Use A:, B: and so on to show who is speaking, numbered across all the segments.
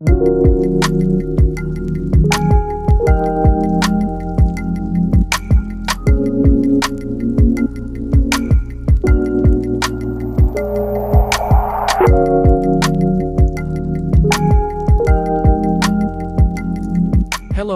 A: Hello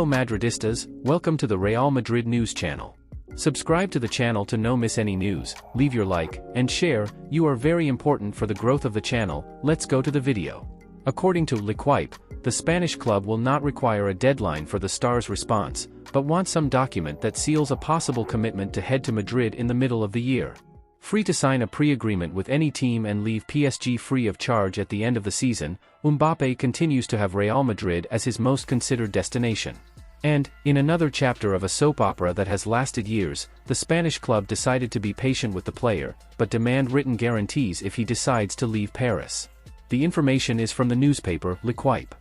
A: Madridistas, welcome to the Real Madrid News Channel. Subscribe to the channel to no miss any news, leave your like, and share, you are very important for the growth of the channel. Let's go to the video. According to L'Equipe, the Spanish club will not require a deadline for the star's response, but wants some document that seals a possible commitment to head to Madrid in the middle of the year. Free to sign a pre-agreement with any team and leave PSG free of charge at the end of the season, Mbappe continues to have Real Madrid as his most considered destination. And, in another chapter of a soap opera that has lasted years, the Spanish club decided to be patient with the player, but demand written guarantees if he decides to leave Paris. The information is from the newspaper L'Equipe.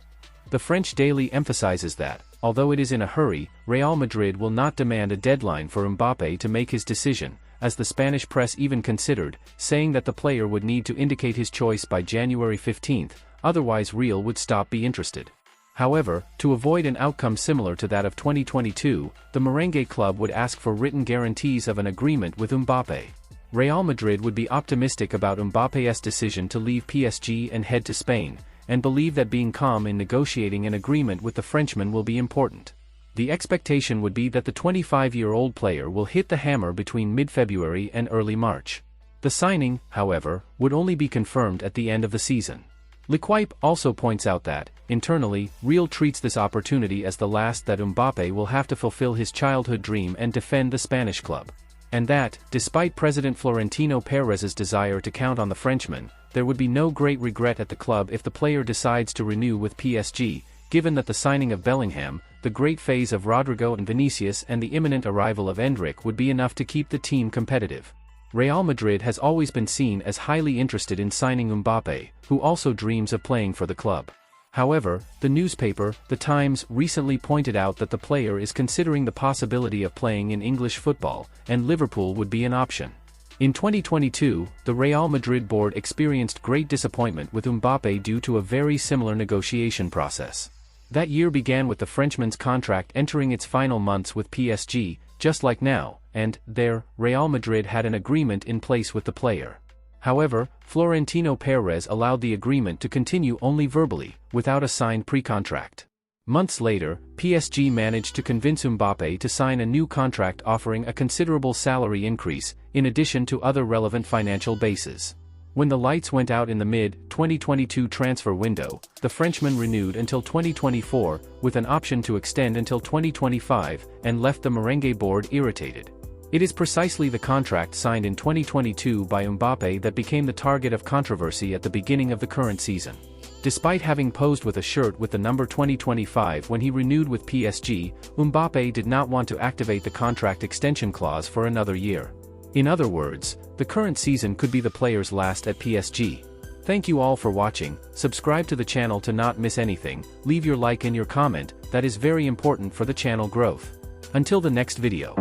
A: The French daily emphasizes that, although it is in a hurry, Real Madrid will not demand a deadline for Mbappe to make his decision, as the Spanish press even considered, saying that the player would need to indicate his choice by January 15, otherwise Real would stop be interested. However, to avoid an outcome similar to that of 2022, the merengue club would ask for written guarantees of an agreement with Mbappe. Real Madrid would be optimistic about Mbappe's decision to leave PSG and head to Spain, and believe that being calm in negotiating an agreement with the Frenchman will be important. The expectation would be that the 25-year-old player will hit the hammer between mid-February and early March. The signing, however, would only be confirmed at the end of the season. L'Equipe also points out that, internally, Real treats this opportunity as the last that Mbappe will have to fulfill his childhood dream and defend the Spanish club. And that, despite President Florentino Perez's desire to count on the Frenchman, there would be no great regret at the club if the player decides to renew with PSG, given that the signing of Bellingham, the great phase of Rodrigo and Vinicius and the imminent arrival of Endrick would be enough to keep the team competitive. Real Madrid has always been seen as highly interested in signing Mbappe, who also dreams of playing for the club. However, the newspaper, The Times, recently pointed out that the player is considering the possibility of playing in English football, and Liverpool would be an option. In 2022, the Real Madrid board experienced great disappointment with Mbappe due to a very similar negotiation process. That year began with the Frenchman's contract entering its final months with PSG, just like now, and, there, Real Madrid had an agreement in place with the player. However, Florentino Perez allowed the agreement to continue only verbally, without a signed pre-contract. Months later, PSG managed to convince Mbappe to sign a new contract offering a considerable salary increase, in addition to other relevant financial bases. When the lights went out in the mid-2022 transfer window, the Frenchman renewed until 2024, with an option to extend until 2025, and left the merengue board irritated. It is precisely the contract signed in 2022 by Mbappe that became the target of controversy at the beginning of the current season. Despite having posed with a shirt with the number 2025 when he renewed with PSG, Mbappe did not want to activate the contract extension clause for another year. In other words, the current season could be the player's last at PSG. Thank you all for watching, subscribe to the channel to not miss anything, leave your like and your comment, that is very important for the channel growth. Until the next video.